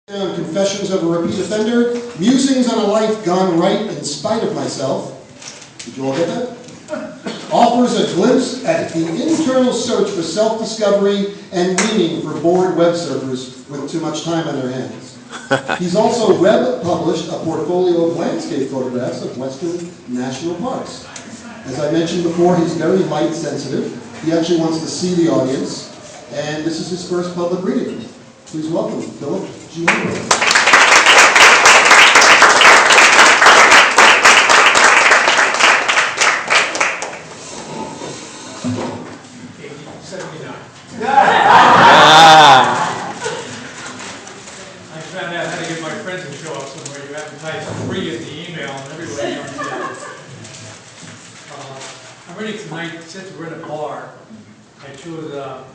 Confessions of a Repeat Offender, Musings on a Life Gone Right in Spite of Myself. Did you all get that? Offers a glimpse at the internal search for self-discovery and meaning for bored web surfers with too much time on their hands. He's also web-published a portfolio of landscape photographs of Western national parks. As I mentioned before, he's very light-sensitive. He actually wants to see the audience, and this is his first public reading. Please welcome Phillip Giambri. I found out how to get my friends to show up somewhere. You advertise free in the email and everybody comes in. I'm reading tonight, since we're in a bar, I chose a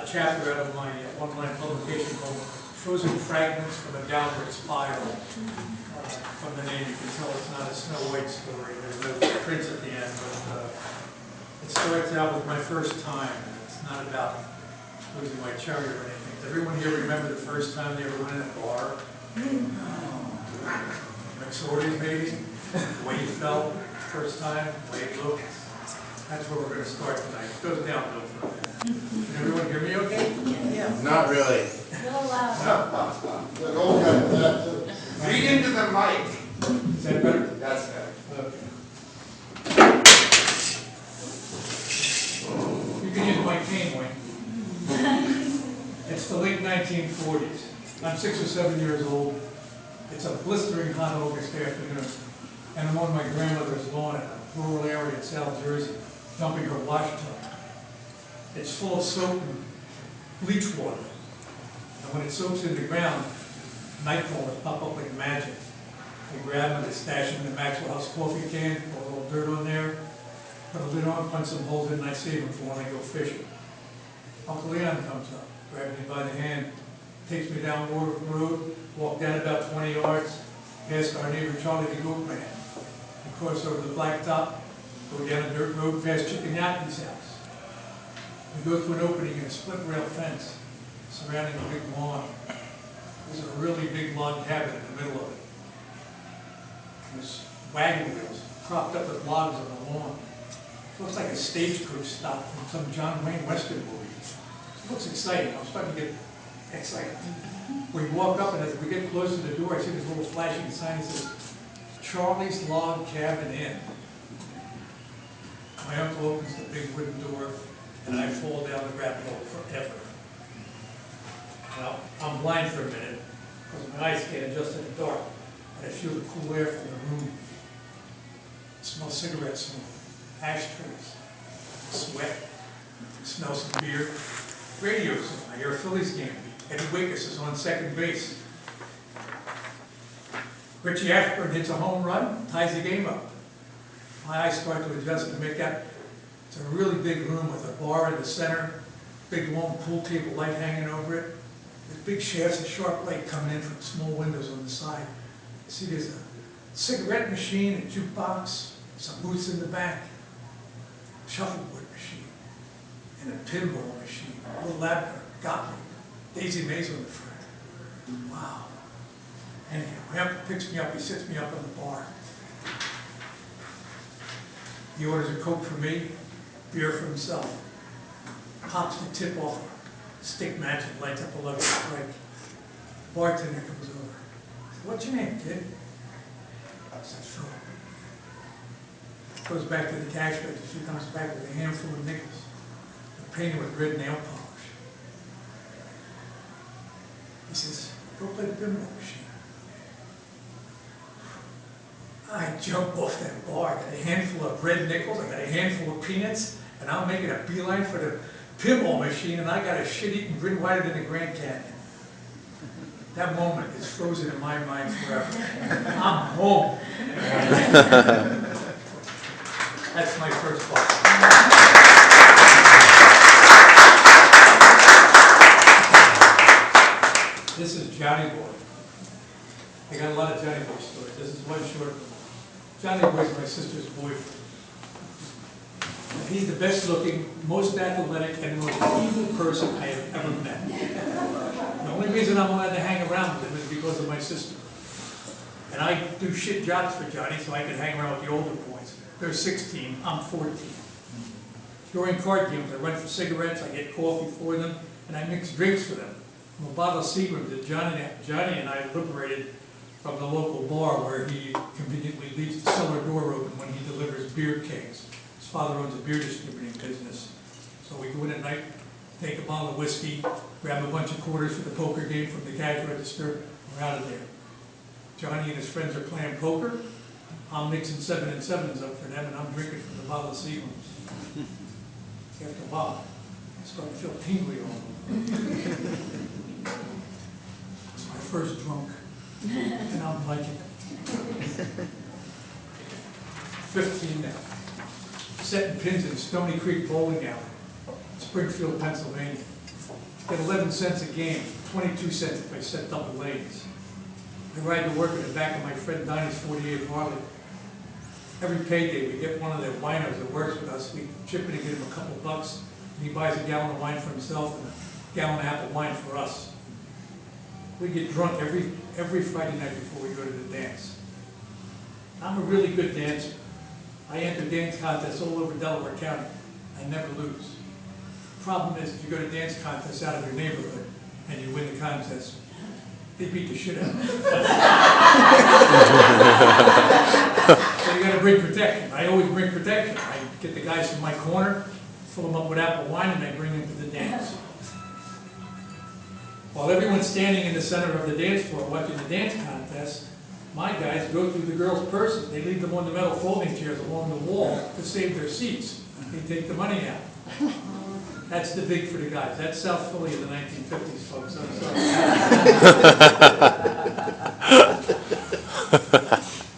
chapter out of my online publication called Frozen Fragments from a Downward Spiral. From the name you can tell it's not a Snow White story. There's no prince at the end, but it starts out with my first time. It's not about losing my cherry or anything. Does everyone here remember the first time they ever went in a bar? Mixorties maybe? The way you felt first time, the way it looked. That's where we're going to start tonight. It goes down a little further. Can everyone hear me okay? Yeah. Not really. Real loud. Look, old guy, that too. Read into the mic. Is that better? That's better. Okay. You can use my cane, Wayne. It's the late 1940s. I'm 6 or 7 years old. It's a blistering hot August afternoon, and I'm on my grandmother's lawn in a rural area in South Jersey, dumping her wash tub. It's full of soap and bleach water, and when it soaks in the ground, nightcrawlers pop up like magic. I grab them and stash them in the Maxwell House coffee can, pour a little dirt on there, put a lid on, punch some holes in, and I save them for when I go fishing. Uncle Leon comes up, grabs me by the hand, takes me down Water Road, walk down about 20 yards, past our neighbor Charlie the goat man. We cross over the blacktop, go down a dirt road past Chicken Yaki's house. We go through an opening in a split rail fence surrounding a big lawn. There's a really big log cabin in the middle of it. There's wagon wheels propped up with logs on the lawn. It looks like a stagecoach stop from some John Wayne Western movie. It looks exciting. I'm starting to get excited. We walk up, and as we get close to the door, I see this little flashing sign that says, Charlie's Log Cabin Inn. My uncle opens the big wooden door, and I fall down the rabbit hole forever. Well, I'm blind for a minute, because my eyes can't adjust in the dark, but I feel the cool air from the room. I smell cigarette smoke, ashtrays, sweat, I smell some beer. Radio song, I hear a Phillies game. Eddie Wakers is on second base. Richie Ashburn hits a home run, ties the game up. My eyes start to adjust and make out it's a really big room with a bar in the center, big long pool table light hanging over it. There's big shafts of sharp light coming in from small windows on the side. See, there's a cigarette machine, a jukebox, some booths in the back, a shuffleboard machine, and a pinball machine, a little Labrador, Gottlieb, Daisy Mays on the front. Wow. Anyhow, my uncle picks me up, he sits me up on the bar. He orders a Coke for me, beer for himself. Pops the tip off a stick match and lights up a lucky strike. Bartender comes over. I said, what's your name, kid? I said, Phil. Goes back to the cash register. She comes back with a handful of nickels. They're painted with red nail polish. He says, go play the pinball machine. I jump off that bar. I got a handful of red nickels, I got a handful of peanuts, and I'm making a beeline for the pinball machine, and I got a shit-eating grin wider than the Grand Canyon. That moment is frozen in my mind forever. I'm home. That's my first thought. This is Johnny Boy. I got a lot of Johnny Boy stories. This is one short one. Johnny Boy's my sister's boyfriend. He's the best looking, most athletic, and most evil person I have ever met. The only reason I'm allowed to hang around with him is because because of my sister. And I do shit jobs for Johnny so I can hang around with the older boys. They're 16, I'm 14. During card games, I run for cigarettes, I get coffee for them, and I mix drinks for them. From a bottle of Seagram that Johnny and I liberated from the local bar where he conveniently leaves the cellar door open when he delivers beer kegs. His father owns a beer distributing business. So we go in at night, take a bottle of whiskey, grab a bunch of quarters for the poker game from the cash register, we're out of there. Johnny and his friends are playing poker, I'm mixing 7 and 7s up for them, and I'm drinking from the bottle of Seagrams. After a while, I start to feel tingly all over. It's my first drunk, and I'm liking it. 15 now. Setting pins in Stony Creek Bowling Alley, Springfield, Pennsylvania. Get 11 cents a game, 22 cents if I set double lanes. I ride to work in the back of my friend Donnie's 48 Harley. Every payday, we get one of the winos that works with us. We chip in and get him a couple bucks, and he buys a gallon of wine for himself and a gallon of apple wine for us. We get drunk every Friday night before we go to the dance. I'm a really good dancer. I enter dance contests all over Delaware County. I never lose. The problem is, if you go to dance contests out of your neighborhood and you win the contest, they beat the shit out of you. So you got to bring protection. I always bring protection. I get the guys from my corner, fill them up with apple wine, and I bring them to the dance. While everyone's standing in the center of the dance floor watching the dance contest, my guys go through the girls' purses. They leave them on the metal folding chairs along the wall to save their seats. They take the money out. That's the big for the guys. That's South Philly in the 1950s, folks. I'm sorry.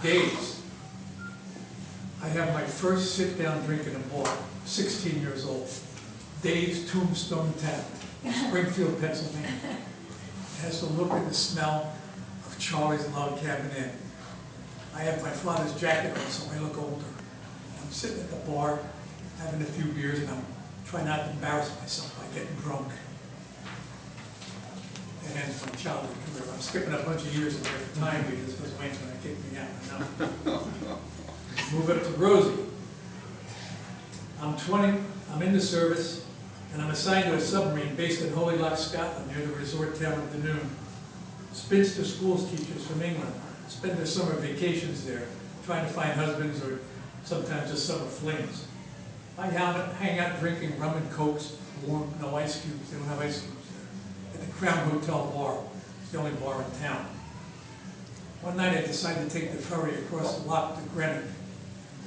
Days. I have my first sit-down drink in a bar, 16 years old. Dave's Tombstone Tavern, Springfield, Pennsylvania. It has the look and the smell of Charlie's Log Cabin Inn. I have my father's jacket on, so I look older. I'm sitting at the bar, having a few beers, and I'm trying not to embarrass myself by getting drunk. That ends my childhood career. I'm skipping a bunch of years in there for time because Wayne's going to kick me out. I know. Move up to Rosie. I'm 20, I'm in the service, and I'm assigned to a submarine based in Holy Loch, Scotland, near the resort town of Dunoon. Spinster schools teachers from England spend their summer vacations there, trying to find husbands or sometimes just summer flings. I hang out drinking rum and cokes, warm, no ice cubes. They don't have ice cubes there. At the Crown Hotel bar. It's the only bar in town. One night I decided to take the ferry across the loch to Greenock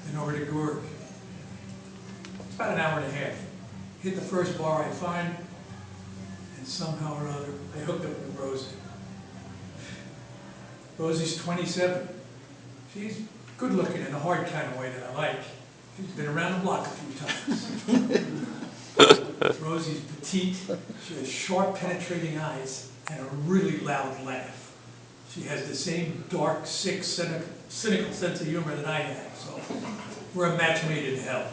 and over to Gourg. It's about an hour and a half. Hit the first bar I find, and somehow or other I hooked up with Rosie. Rosie's 27. She's good looking in a hard kind of way that I like. She's been around the block a few times. Rosie's petite, she has sharp, penetrating eyes, and a really loud laugh. She has the same dark, sick, cynical sense of humor that I have, so we're a match made in hell.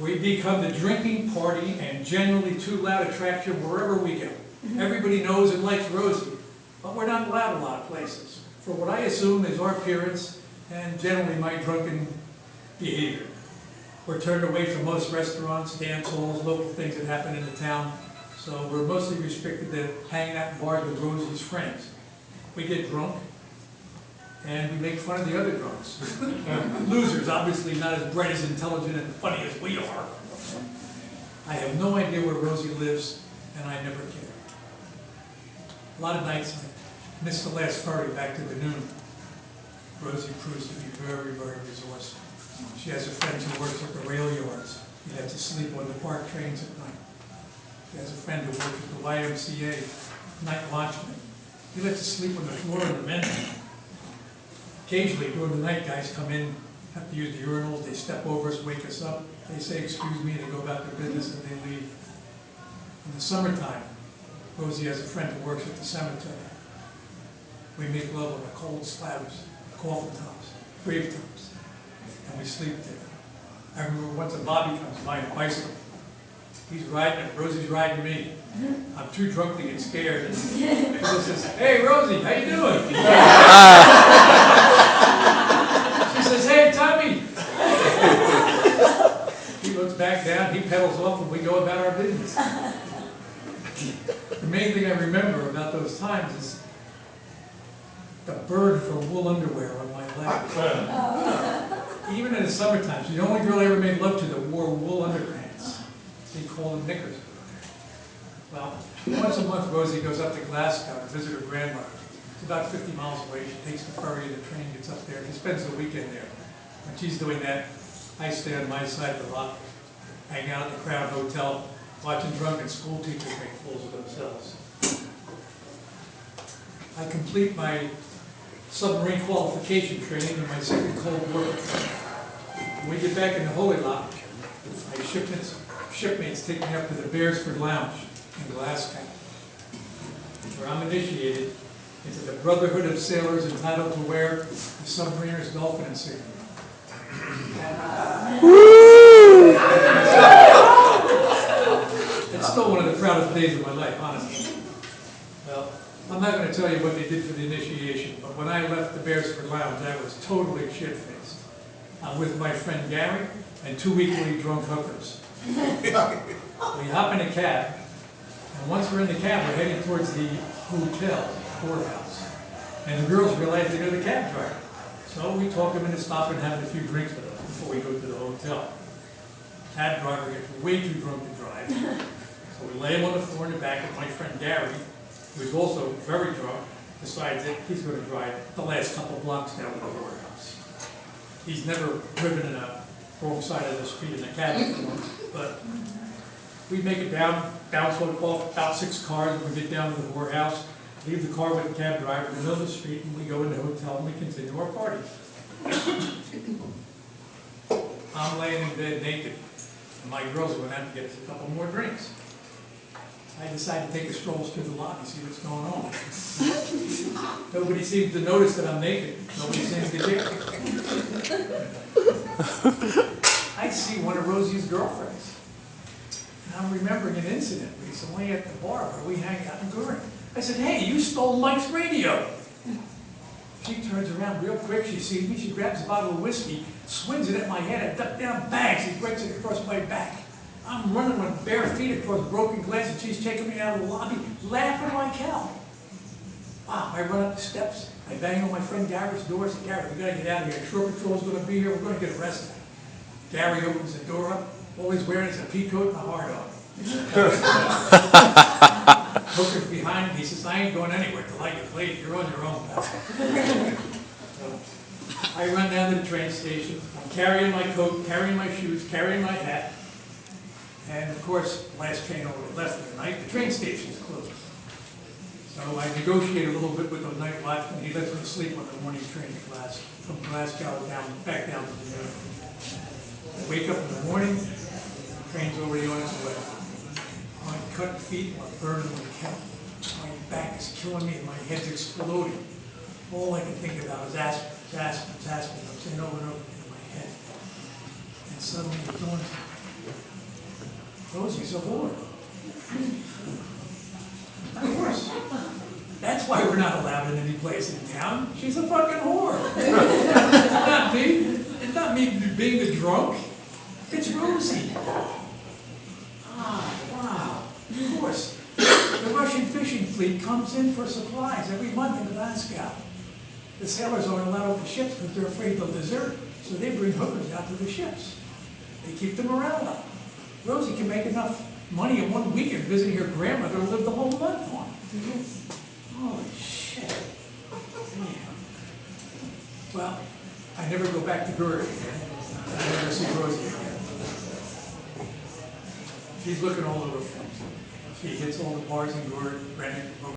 We become the drinking party and generally too loud attraction wherever we go. Everybody knows and likes Rosie, but we're not allowed a lot of places, for what I assume is our appearance and generally my drunken behavior. We're turned away from most restaurants, dance halls, local things that happen in the town, so we're mostly restricted to hanging out in bars with Rosie's friends. We get drunk, and we make fun of the other drunks. Losers, obviously not as bright, as intelligent, and funny as we are. I have no idea where Rosie lives, and I never care. A lot of nights I miss the last ferry back to Dunoon. Rosie proves to be very, very resourceful. She has a friend who works at the rail yards. You have to sleep on the park trains at night. She has a friend who works at the YMCA, night watchman. He lets us sleep on the floor in the men's room. Occasionally, during the night, guys come in, have to use the urinals, they step over us, wake us up, they say, excuse me, they go about their business, and they leave. In the summertime, Rosie has a friend who works at the cemetery. We make love on the cold slabs, coffin tops, grave tops, and we sleep there. I remember once a Bobby comes by on a bicycle. He's riding it, Rosie's riding me. I'm too drunk to get scared. He says, "Hey, Rosie, how you doing?" She says, "Hey, Tommy." He looks back down, he pedals off, and we go about our business. The main thing I remember about those times is the burn from wool underwear on my leg. Even in the summertime, she's the only girl I ever made love to that wore wool underpants. They call them knickers. Well, once a month, Rosie goes up to Glasgow to visit her grandmother. It's about 50 miles away. She takes the ferry, the train gets up there. She spends the weekend there. When she's doing that, I stay on my side of the lock, hang out at the Crown Hotel, watching drunken school teachers make fools of themselves. I complete my submarine qualification training in my second Cold War. When we get back in the Holy Lock, my shipmates take me up to the Beresford Lounge in Glasgow, where I'm initiated into the Brotherhood of Sailors entitled to wear the submariner's dolphin insignia. It's still one of the proudest days of my life, honestly. Well, I'm not going to tell you what they did for the initiation, but when I left the Beresford Lounge, I was totally shit-faced. I'm with my friend Gary and two equally drunk hookers. We hop in a cab, and once we're in the cab, we're heading towards the hotel, whorehouse. And the girls realize they're the cab driver. So we talk them into stopping and having a few drinks with us before we go to the hotel. Cab driver gets way too drunk to drive. So we lay him on the floor in the back, and my friend Gary, who's also very drunk, decides that he's going to drive the last couple blocks down to the whorehouse. He's never driven in a wrong side of the street in a cab before, but we make it down, bounce off about 6 cars, and we get down to the whorehouse, leave the car with the cab driver in the middle of the street, and we go in the hotel and we continue our party. I'm laying in bed naked, and my girls went out to get us a couple more drinks. I decided to take a stroll through the lobby, see what's going on. Nobody seems to notice that I'm naked. Nobody seems to care. I see one of Rosie's girlfriends. And I'm remembering an incident recently at the bar where we hang out in Goring. I said, "Hey, you stole Mike's radio." She turns around real quick, she sees me, she grabs a bottle of whiskey, swings it at my head, I duck down, bang, she breaks it across my back. I'm running with bare feet across broken glass, and she's taking me out of the lobby, laughing like hell. Wow, I run up the steps, I bang on my friend Gary's door, I say, "Gary, we gotta get out of here, Shore Patrol's gonna be here, we're gonna get arrested." Gary opens the door up, all he's wearing is a pea coat and a hard on. Hooker's behind him, he says, "I ain't going anywhere till I get laid, you're on your own, pal." So, I run down to the train station, I'm carrying my coat, carrying my shoes, carrying my hat, and of course, last train over the left of the night, the train station's closed. So I negotiate a little bit with the night watchman, he lets me sleep on the morning train from Glasgow back down to the airport. I wake up in the morning, the train's already on its way. My cut feet are burning like hell. My back is killing me and my head's exploding. All I can think about is aspirin. I'm saying over and over again in my head. And suddenly the dawn's Rosie's a whore. Of course. That's why we're not allowed in any place in town. She's a fucking whore. It's not me. It's not me being the drunk. It's Rosie. Ah, wow. Of course. The Russian fishing fleet comes in for supplies every month in Glasgow. The sailors aren't allowed on the ships because they're afraid they'll desert, so they bring hookers out to the ships. They keep the morale up. Rosie can make enough money in 1 weekend visiting her grandmother to live the whole month on. Holy shit. Man. Well, I never go back to Goring again. I never see Rosie again. She's looking all over. She hits all the bars in Goring,